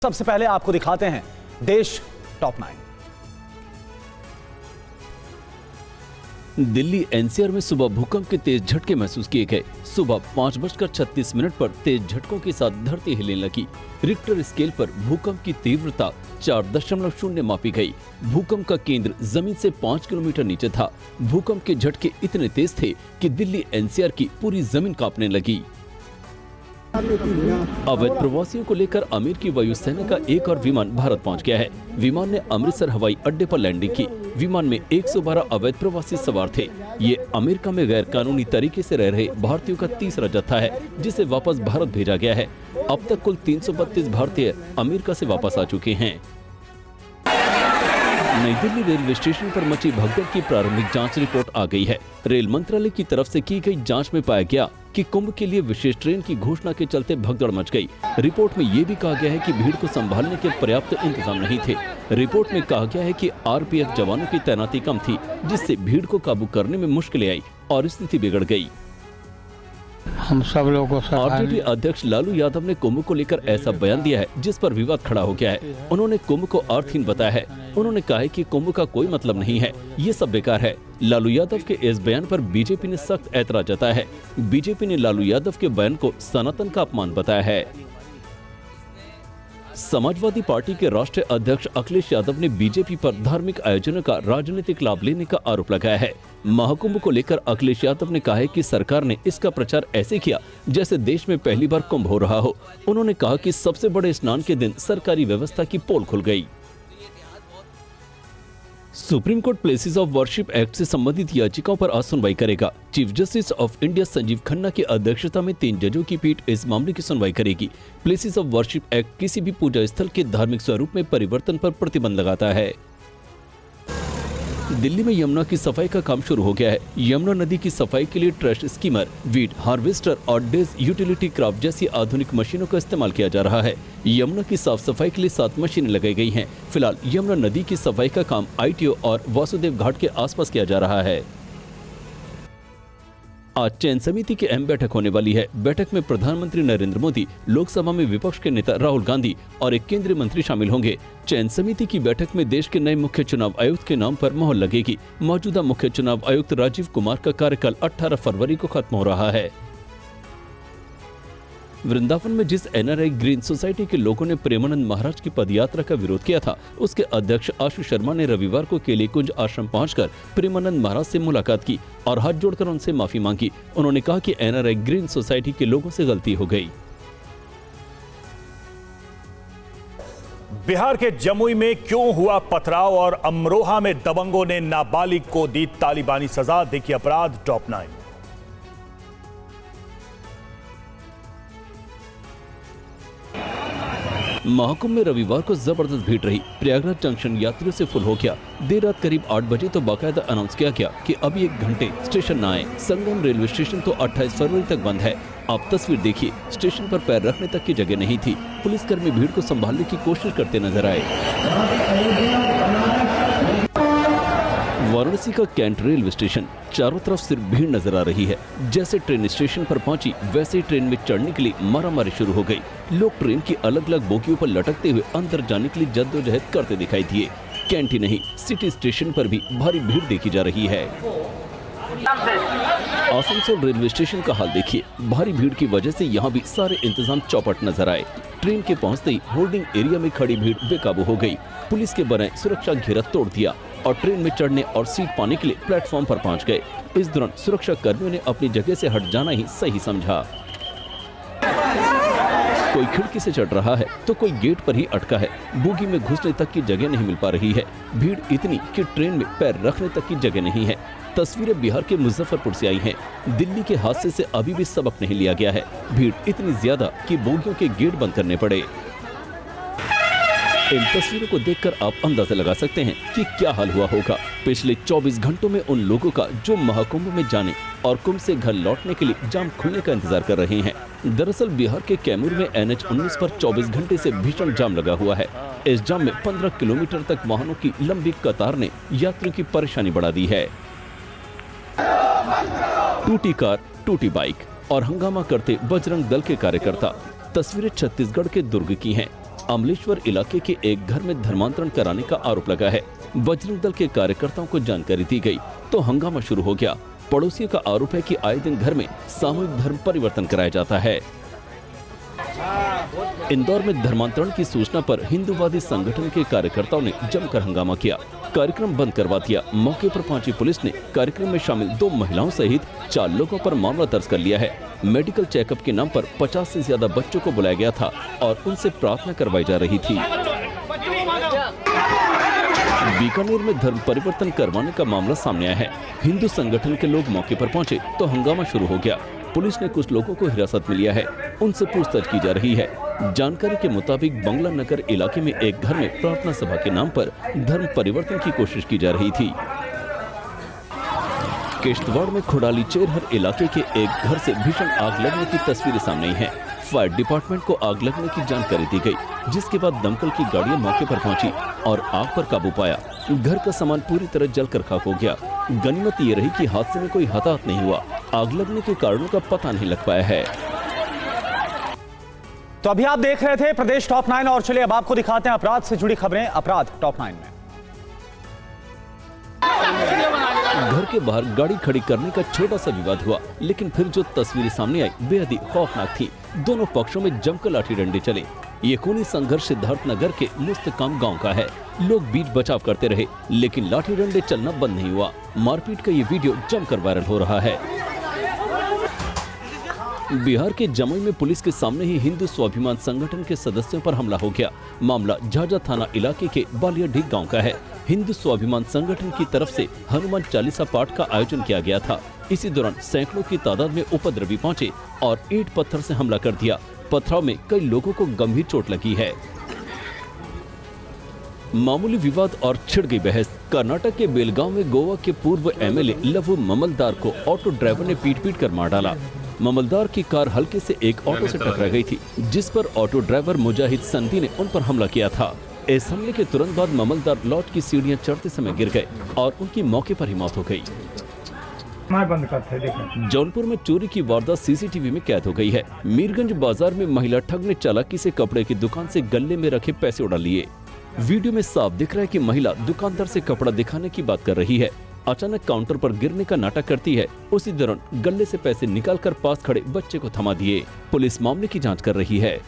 सबसे पहले आपको दिखाते हैं देश टॉप 9। दिल्ली एनसीआर में सुबह भूकंप के तेज झटके महसूस किए गए। सुबह 5:36 पर तेज झटकों के साथ धरती हिलने लगी। रिक्टर स्केल पर भूकंप की तीव्रता 4.0 मापी गई। भूकंप का केंद्र जमीन से 5 किलोमीटर नीचे था। भूकंप के झटके इतने तेज थे कि दिल्ली एनसीआर की पूरी जमीन कांपने लगी। अवैध प्रवासियों को लेकर अमेरिकी वायुसेना का एक और विमान भारत पहुंच गया है। विमान ने अमृतसर हवाई अड्डे पर लैंडिंग की। विमान में 112 अवैध प्रवासी सवार थे। ये अमेरिका में गैर कानूनी तरीके से रह रहे भारतीयों का तीसरा जत्था है, जिसे वापस भारत भेजा गया है। अब तक कुल 332 भारतीय अमेरिका से वापस आ चुके हैं। नई दिल्ली रेलवे स्टेशन पर मची भगदड़ की प्रारंभिक जांच रिपोर्ट आ गई है। रेल मंत्रालय की तरफ से की गई जांच में पाया गया कि कुंभ के लिए विशेष ट्रेन की घोषणा के चलते भगदड़ मच गई। रिपोर्ट में ये भी कहा गया है कि भीड़ को संभालने के पर्याप्त इंतजाम नहीं थे। रिपोर्ट में कहा गया है कि आरपीएफ जवानों की तैनाती कम थी, जिससे भीड़ को काबू करने में मुश्किलें आई और स्थिति बिगड़ गई। हम सब लोगों को आरजेडी अध्यक्ष लालू यादव ने कुंभ को लेकर ऐसा बयान दिया है जिस पर विवाद खड़ा हो गया है। उन्होंने कुंभ को अर्थहीन बताया है। उन्होंने कहा है कि कुंभ का कोई मतलब नहीं है, ये सब बेकार है। लालू यादव के इस बयान पर बीजेपी ने सख्त ऐतराज जताया है। बीजेपी ने लालू यादव के बयान को सनातन का अपमान बताया है। समाजवादी पार्टी के राष्ट्रीय अध्यक्ष अखिलेश यादव ने बीजेपी पर धार्मिक आयोजनों का राजनीतिक लाभ लेने का आरोप लगाया है। महाकुंभ को लेकर अखिलेश यादव ने कहा है कि सरकार ने इसका प्रचार ऐसे किया जैसे देश में पहली बार कुंभ हो रहा हो। उन्होंने कहा कि सबसे बड़े स्नान के दिन सरकारी व्यवस्था की पोल खुल गई। Supreme court places of worship act से संबंधित याचिकाओं पर आज सुनवाई करेगा। Chief justice of India Sanjeev Khanna की अध्यक्षता में 3 जजों की पीठ इस मामले की सुनवाई करेगी। प्लेसेस ऑफ वर्शिप एक्ट किसी भी पूजा स्थल के धार्मिक स्वरूप में परिवर्तन पर प्रतिबंध लगाता है। दिल्ली में यमुना की सफाई का काम शुरू हो गया है। यमुना नदी की सफाई के लिए ट्रैश स्कीमर, वीड हार्वेस्टर और डेज यूटिलिटी क्राफ्ट जैसी आधुनिक मशीनों का इस्तेमाल किया जा रहा है। यमुना की साफ सफाई के लिए 7 मशीनें लगाई गई हैं। फिलहाल यमुना नदी की सफाई का काम आईटीओ और वासुदेव घाट के आसपास किया जा रहा है। आज चयन समिति की अहम बैठक होने वाली है। बैठक में प्रधानमंत्री नरेंद्र मोदी, लोकसभा में विपक्ष के नेता राहुल गांधी और एक केंद्रीय मंत्री शामिल होंगे। चयन समिति की बैठक में देश के नए मुख्य चुनाव आयुक्त के नाम पर मोहर लगेगी। मौजूदा मुख्य चुनाव आयुक्त राजीव कुमार का कार्यकाल 18 फरवरी को खत्म हो रहा है। वृंदावन में जिस एनआरआई ग्रीन सोसाइटी के लोगों ने प्रेमानंद महाराज की पदयात्रा का विरोध किया था, उसके अध्यक्ष आशु शर्मा ने रविवार को केले कुंज आश्रम पहुंचकर प्रेमानंद महाराज से मुलाकात की और हाथ जोड़कर उनसे माफी मांगी। उन्होंने कहा कि एनआरआई ग्रीन सोसाइटी के लोगों से गलती हो गई। बिहार के जमुई में क्यों हुआ पथराव और अमरोहा में दबंगों ने नाबालिग को दी तालिबानी सजा। देखिए अपराध टॉप 9। महाकुंभ में रविवार को जबरदस्त भीड़ रही। प्रयागराज जंक्शन यात्रियों से फुल हो गया। देर रात करीब 8 बजे तो बाकायदा अनाउंस किया गया कि अभी 1 घंटे स्टेशन न आए। संगम रेलवे स्टेशन तो 28 फरवरी तक बंद है। आप तस्वीर देखिए, स्टेशन पर पैर रखने तक की जगह नहीं थी। पुलिसकर्मी भीड़ को संभालने की कोशिश करते नजर आए। वाराणसी का कैंट रेलवे स्टेशन, चारों तरफ सिर्फ भीड़ नजर आ रही है। जैसे ट्रेन स्टेशन पर पहुंची, वैसे ही ट्रेन में चढ़ने के लिए मारामारी शुरू हो गई। लोग ट्रेन की अलग अलग बोगियों पर लटकते हुए अंदर जाने के लिए जद्दोजहद करते दिखाई दिए। कैंट ही नहीं, सिटी स्टेशन पर भी भारी भीड़ देखी जा रही है। आसनसोल रेलवे स्टेशन का हाल देखिए। भारी भीड़ की वजह से यहाँ भी सारे इंतजाम चौपट नजर आए। ट्रेन के पहुंचते ही होल्डिंग एरिया में खड़ी भीड़ बेकाबू हो गई। पुलिस के बनाए सुरक्षा घेरा तोड़ दिया और ट्रेन में चढ़ने और सीट पाने के लिए प्लेटफॉर्म पर पहुंच गए। इस दौरान सुरक्षा कर्मियों ने अपनी जगह से हट जाना ही सही समझा। कोई खिड़की से चढ़ रहा है तो कोई गेट पर ही अटका है। बोगी में घुसने तक की जगह नहीं मिल पा रही है। भीड़ इतनी कि ट्रेन में पैर रखने तक की जगह नहीं है। तस्वीरें बिहार के मुजफ्फरपुर से आई हैं। दिल्ली के हादसे से अभी भी सबक नहीं लिया गया है। भीड़ इतनी ज्यादा कि बोगियों के गेट बंद करने पड़े। इन तस्वीरों को देखकर आप अंदाजा लगा सकते हैं कि क्या हाल हुआ होगा पिछले 24 घंटों में उन लोगों का जो महाकुंभ में जाने और कुंभ से घर लौटने के लिए जाम खुलने का इंतजार कर रहे हैं। दरअसल बिहार के कैमूर में NH-19 पर 24 घंटे से भीषण जाम लगा हुआ है। इस जाम में 15 किलोमीटर तक वाहनों की लंबी कतार ने यात्रियों की परेशानी बढ़ा दी है। टूटी कार, टूटी बाइक और हंगामा करते बजरंग दल के कार्यकर्ता। तस्वीरें छत्तीसगढ़ के दुर्ग की हैं। अमलेश्वर इलाके के एक घर में धर्मांतरण कराने का आरोप लगा है। बजरंग दल के कार्यकर्ताओं को जानकारी दी गई तो हंगामा शुरू हो गया। पड़ोसियों का आरोप है कि आए दिन घर में सामूहिक धर्म परिवर्तन कराया जाता है। इंदौर में धर्मांतरण की सूचना पर हिंदूवादी संगठन के कार्यकर्ताओं ने जमकर हंगामा किया, कार्यक्रम बंद करवा दिया। मौके पर पहुंची पुलिस ने कार्यक्रम में शामिल 2 महिलाओं सहित 4 लोगों पर मामला दर्ज कर लिया है। मेडिकल चेकअप के नाम पर 50 से ज्यादा बच्चों को बुलाया गया था और उनसे प्रार्थना करवाई जा रही थी। बीकानेर में धर्म परिवर्तन करवाने का मामला सामने आया है। हिंदू संगठन के लोग मौके पर पहुंचे तो हंगामा शुरू हो गया। पुलिस ने कुछ लोगों को हिरासत में लिया है, उनसे पूछताछ की जा रही है। जानकारी के मुताबिक बंगला नगर इलाके में एक घर में प्रार्थना सभा के नाम पर धर्म परिवर्तन की कोशिश की जा रही थी। किश्तवाड़ में खुडाली चेरहर इलाके के एक घर से भीषण आग लगने की तस्वीरें सामने आई हैं। फायर डिपार्टमेंट को आग लगने की जानकारी दी गई, जिसके बाद दमकल की गाड़ियां मौके पर पहुंची और आग पर काबू पाया। घर का सामान पूरी तरह जलकर खाक हो गया। गनीमत ये रही कि हादसे में कोई हताहत नहीं हुआ। आग लगने के कारणों का पता नहीं लग पाया है। तो अभी आप देख रहे थे प्रदेश टॉप 9 और चलिए अब आपको दिखाते हैं अपराध से जुड़ी खबरें। अपराध टॉप 9 में घर के बाहर गाड़ी खड़ी करने का छोटा सा विवाद हुआ, लेकिन फिर जो तस्वीरें सामने आई बेहद ही खौफनाक थी। दोनों पक्षों में जमकर लाठी डंडे चले। ये खूनी संघर्ष सिद्धार्थ नगर के मुस्तकाम गांव का है। लोग बीच बचाव करते रहे, लेकिन लाठी डंडे चलना बंद नहीं हुआ। मारपीट का ये वीडियो जमकर वायरल हो रहा है। बिहार के जमुई में पुलिस के सामने ही हिंदू स्वाभिमान संगठन के सदस्यों पर हमला हो गया। मामला झाझा थाना इलाके के बालियाडीह गांव का है। हिंदू स्वाभिमान संगठन की तरफ से हनुमान चालीसा पाठ का आयोजन किया गया था। इसी दौरान सैकड़ों की तादाद में उपद्रवी पहुंचे और ईंट पत्थर से हमला कर दिया। पथराव में कई लोगों को गंभीर चोट लगी है। मामूली विवाद और छिड़ गई बहस। कर्नाटक के बेलगांव में गोवा के पूर्व एमएलए लवु ममलदार को ऑटो ड्राइवर ने पीट कर मार डाला। ममलदार की कार हल्के से एक ऑटो से टकरा गई थी, जिस पर ऑटो ड्राइवर मुजाहिद संदी ने उन पर हमला किया था। इस हमले के तुरंत बाद ममलदार लॉट की सीढ़ियां चढ़ते समय गिर गए और उनकी मौके पर ही मौत हो गई। बंद करते देखो। जौनपुर में चोरी की वारदात सीसीटीवी में कैद हो गई है। मीरगंज बाजार में महिला ठग ने चालाकी से कपड़े की दुकान से गले में रखे पैसे उड़ा लिए। वीडियो में साफ दिख रहा है कि महिला दुकानदार से कपड़ा दिखाने की बात कर रही है। अचानक काउंटर पर गिरने का नाटक करती है। उसी दौरान गले से पैसे निकालकर पास खड़े बच्चे को थमा दिए। पुलिस मामले की जांच कर रही है।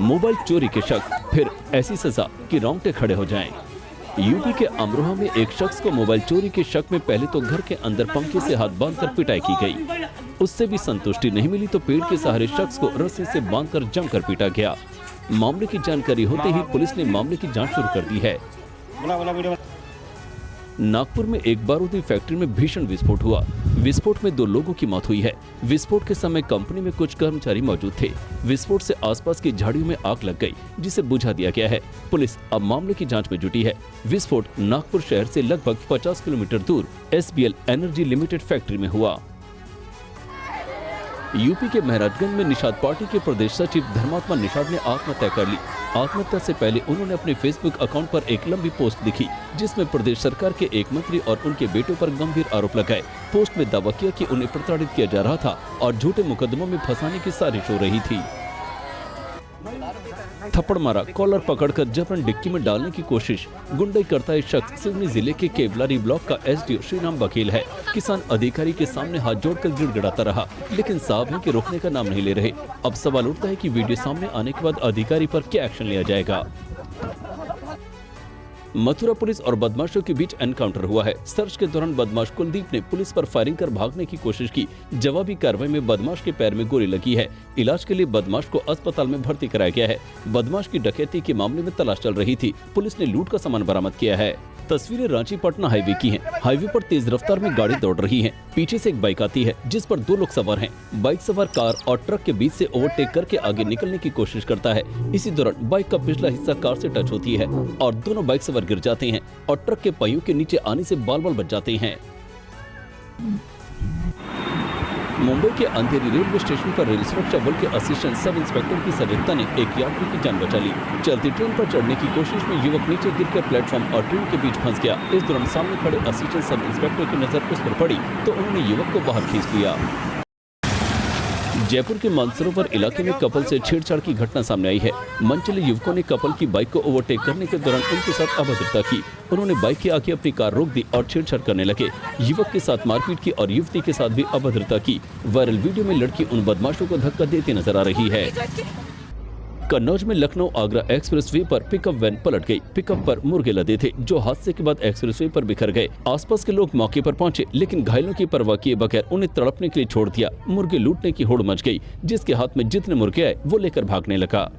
मोबाइल चोरी के शक, फिर ऐसी सजा कि रोंगटे खड़े हो जाएं। यूपी के अमरोहा में एक शख्स को मोबाइल चोरी के शक में पहले तो घर के अंदर पंखे से हाथ बांधकर पिटाई की गई। उससे भी संतुष्टि नहीं मिली तो पेड़ के सहारे शख्स को रस्सी से बांधकर जमकर पीटा गया। मामले की जानकारी होते ही पुलिस ने मामले की जांच शुरू कर दी है। नागपुर में एक बारूदी फैक्ट्री में भीषण विस्फोट हुआ। विस्फोट में 2 लोगों की मौत हुई है। विस्फोट के समय कंपनी में कुछ कर्मचारी मौजूद थे। विस्फोट से आसपास की झाड़ियों में आग लग गई, जिसे बुझा दिया गया है। पुलिस अब मामले की जांच में जुटी है। विस्फोट नागपुर शहर से लगभग 50 किलोमीटर दूर SBL एनर्जी लिमिटेड फैक्ट्री में हुआ। यूपी के महराजगंज में निषाद पार्टी के प्रदेश सचिव धर्मात्मा निषाद ने आत्महत्या कर ली। आत्महत्या से पहले उन्होंने अपने फेसबुक अकाउंट पर एक लंबी पोस्ट लिखी, जिसमें प्रदेश सरकार के एक मंत्री और उनके बेटों पर गंभीर आरोप लगाए। पोस्ट में दावा किया कि उन्हें प्रताड़ित किया जा रहा था और झूठे मुकदमों में फंसाने की साजिश हो रही थी। थप्पड़ मारा, कॉलर पकड़कर जबरन डिक्की में डालने की कोशिश। गुंडाई करता है शख्स सिवनी जिले के केवलारी ब्लॉक का SDO श्रीराम बघेल है। किसान अधिकारी के सामने हाथ जोड़कर गिड़गिड़ाता रहा, लेकिन साहब है कि रोकने का नाम नहीं ले रहे। अब सवाल उठता है कि वीडियो सामने आने के बाद अधिकारी पर क्या एक्शन लिया जाएगा। मथुरा पुलिस और बदमाशों के बीच एनकाउंटर हुआ है। सर्च के दौरान बदमाश कुलदीप ने पुलिस पर फायरिंग कर भागने की कोशिश की। जवाबी कार्रवाई में बदमाश के पैर में गोली लगी है। इलाज के लिए बदमाश को अस्पताल में भर्ती कराया गया है। बदमाश की डकैती के मामले में तलाश चल रही थी। पुलिस ने लूट का सामान बरामद किया है। तस्वीरें रांची पटना हाईवे की हैं। हाईवे पर तेज रफ्तार में गाड़ी दौड़ रही है। पीछे से एक बाइक आती है, जिस पर 2 लोग सवार हैं। बाइक सवार कार और ट्रक के बीच से ओवरटेक करके आगे निकलने की कोशिश करता है। इसी दौरान बाइक का पिछला हिस्सा कार से टच होती है और दोनों बाइक सवार गिर जाते हैं और ट्रक के पहियों के नीचे आने से बाल बाल बच जाते हैं। मुंबई के अंधेरी रेलवे स्टेशन पर रेल सुरक्षा बल के असिस्टेंट सब इंस्पेक्टर की सजगता ने एक यात्री की जान बचा ली। चलती ट्रेन पर चढ़ने की कोशिश में युवक नीचे गिरकर प्लेटफॉर्म और ट्रेन के बीच फंस गया। इस दौरान सामने खड़े असिस्टेंट सब इंस्पेक्टर की नजर उस पर पड़ी तो उन्होंने युवक को बाहर खींच लिया। जयपुर के मानसरोवर इलाके में कपल से छेड़छाड़ की घटना सामने आई है। मनचले युवकों ने कपल की बाइक को ओवरटेक करने के दौरान उनके साथ अभद्रता की। उन्होंने बाइक के आगे अपनी कार रोक दी और छेड़छाड़ करने लगे। युवक के साथ मारपीट की और युवती के साथ भी अभद्रता की। वायरल वीडियो में लड़की उन बदमाशों को धक्का देती नजर आ रही है। कन्नौज में लखनऊ आगरा एक्सप्रेसवे पर पिकअप वैन पलट गई। पिकअप पर मुर्गे लदे थे जो हादसे के बाद एक्सप्रेसवे पर बिखर गए। आसपास के लोग मौके पर पहुंचे लेकिन घायलों की परवाह किए बगैर उन्हें तड़पने के लिए छोड़ दिया। मुर्गे लूटने की होड़ मच गई। जिसके हाथ में जितने मुर्गे आए वो लेकर भागने लगा।